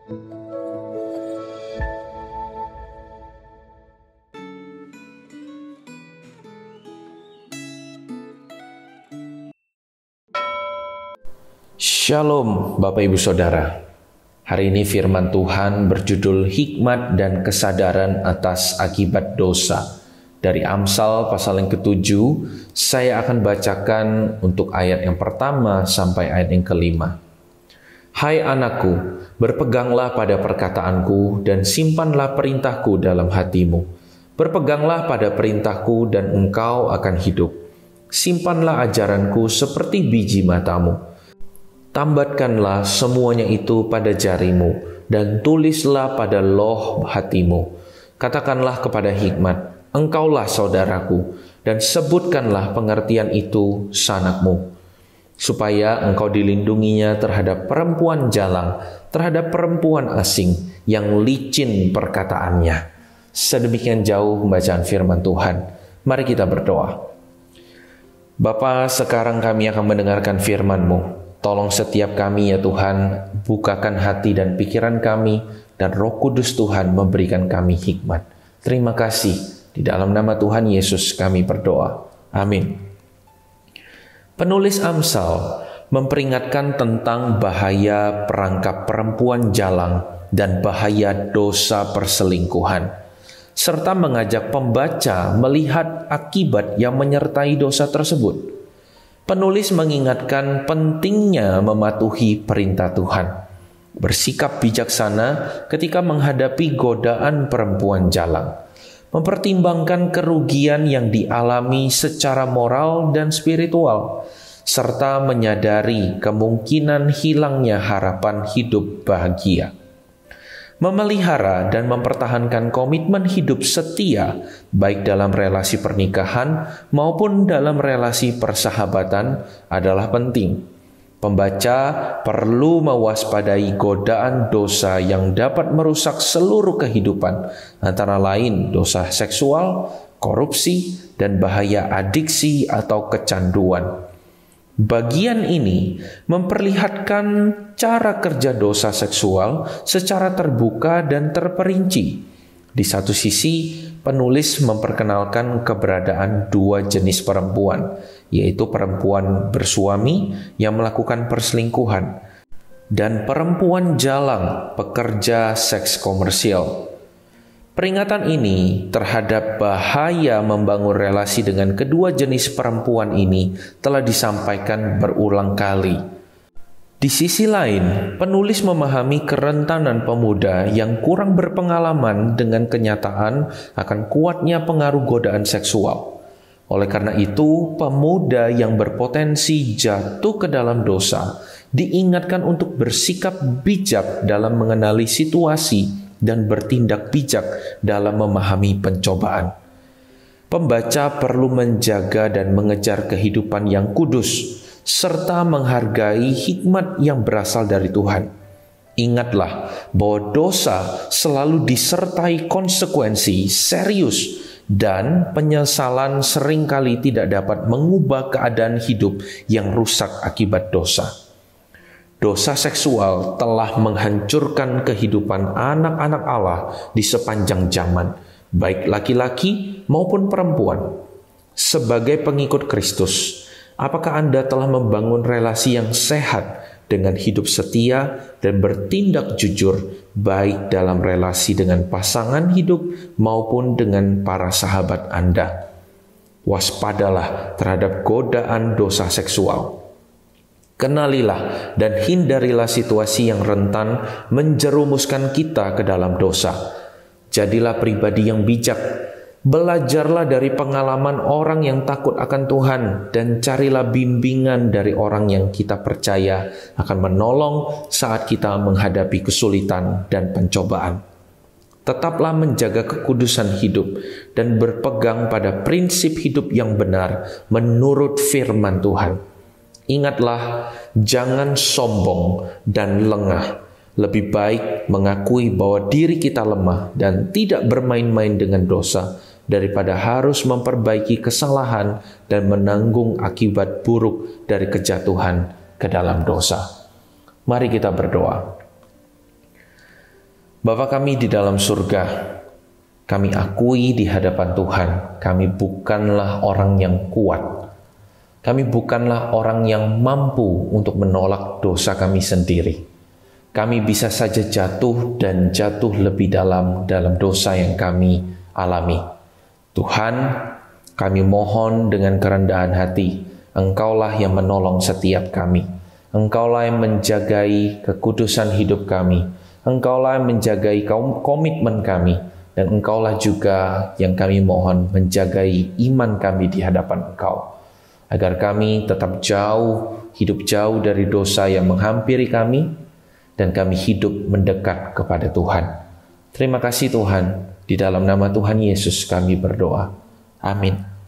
Shalom Bapak Ibu Saudara. Hari ini firman Tuhan berjudul Hikmat dan Kesadaran atas Akibat Dosa. Dari Amsal pasal yang ke-7, saya akan bacakan untuk ayat yang pertama sampai ayat yang ke-5. Hai anakku, berpeganglah pada perkataanku dan simpanlah perintahku dalam hatimu. Berpeganglah pada perintahku dan engkau akan hidup. Simpanlah ajaranku seperti biji matamu. Tambatkanlah semuanya itu pada jarimu, dan tulislah pada loh hatimu. Katakanlah kepada hikmat, engkaulah saudaraku, dan sebutkanlah pengertian itu sanakmu. Supaya engkau dilindunginya terhadap perempuan jalang, terhadap perempuan asing yang licin perkataannya. Sedemikian jauh pembacaan firman Tuhan. Mari kita berdoa. Bapa, sekarang kami akan mendengarkan firman-Mu. Tolong setiap kami ya Tuhan, bukakan hati dan pikiran kami, dan Roh Kudus Tuhan memberikan kami hikmat. Terima kasih, di dalam nama Tuhan Yesus kami berdoa. Amin. Penulis Amsal memperingatkan tentang bahaya perangkap perempuan jalang dan bahaya dosa perselingkuhan, serta mengajak pembaca melihat akibat yang menyertai dosa tersebut. Penulis mengingatkan pentingnya mematuhi perintah Tuhan, bersikap bijaksana ketika menghadapi godaan perempuan jalang, mempertimbangkan kerugian yang dialami secara moral dan spiritual, serta menyadari kemungkinan hilangnya harapan hidup bahagia. Memelihara dan mempertahankan komitmen hidup setia, baik dalam relasi pernikahan maupun dalam relasi persahabatan, adalah penting. Pembaca perlu mewaspadai godaan dosa yang dapat merusak seluruh kehidupan, antara lain dosa seksual, korupsi, dan bahaya adiksi atau kecanduan. Bagian ini memperlihatkan cara kerja dosa seksual secara terbuka dan terperinci. Di satu sisi, penulis memperkenalkan keberadaan dua jenis perempuan, yaitu perempuan bersuami yang melakukan perselingkuhan dan perempuan jalang, pekerja seks komersial. Peringatan ini terhadap bahaya membangun relasi dengan kedua jenis perempuan ini telah disampaikan berulang kali. Di sisi lain, penulis memahami kerentanan pemuda yang kurang berpengalaman dengan kenyataan akan kuatnya pengaruh godaan seksual. Oleh karena itu, pemuda yang berpotensi jatuh ke dalam dosa diingatkan untuk bersikap bijak dalam mengenali situasi dan bertindak bijak dalam memahami pencobaan. Pembaca perlu menjaga dan mengejar kehidupan yang kudus, serta menghargai hikmat yang berasal dari Tuhan. Ingatlah bahwa dosa selalu disertai konsekuensi serius, dan penyesalan seringkali tidak dapat mengubah keadaan hidup yang rusak akibat dosa. Dosa seksual telah menghancurkan kehidupan anak-anak Allah di sepanjang zaman, baik laki-laki maupun perempuan. Sebagai pengikut Kristus, apakah Anda telah membangun relasi yang sehat dengan hidup setia dan bertindak jujur, baik dalam relasi dengan pasangan hidup maupun dengan para sahabat Anda? Waspadalah terhadap godaan dosa seksual. Kenalilah dan hindarilah situasi yang rentan menjerumuskan kita ke dalam dosa. Jadilah pribadi yang bijak. Belajarlah dari pengalaman orang yang takut akan Tuhan, dan carilah bimbingan dari orang yang kita percaya akan menolong saat kita menghadapi kesulitan dan pencobaan. Tetaplah menjaga kekudusan hidup dan berpegang pada prinsip hidup yang benar menurut firman Tuhan. Ingatlah, jangan sombong dan lengah. Lebih baik mengakui bahwa diri kita lemah dan tidak bermain-main dengan dosa, daripada harus memperbaiki kesalahan dan menanggung akibat buruk dari kejatuhan ke dalam dosa. Mari kita berdoa. Bapa kami di dalam surga, kami akui di hadapan Tuhan, kami bukanlah orang yang kuat. Kami bukanlah orang yang mampu untuk menolak dosa kami sendiri. Kami bisa saja jatuh dan jatuh lebih dalam dosa yang kami alami. Tuhan, kami mohon dengan kerendahan hati, Engkaulah yang menolong setiap kami. Engkaulah yang menjagai kekudusan hidup kami. Engkaulah yang menjagai komitmen kami. Dan Engkaulah juga yang kami mohon menjagai iman kami di hadapan Engkau. Agar kami tetap hidup jauh dari dosa yang menghampiri kami, dan kami hidup mendekat kepada Tuhan. Terima kasih Tuhan, di dalam nama Tuhan Yesus kami berdoa. Amin.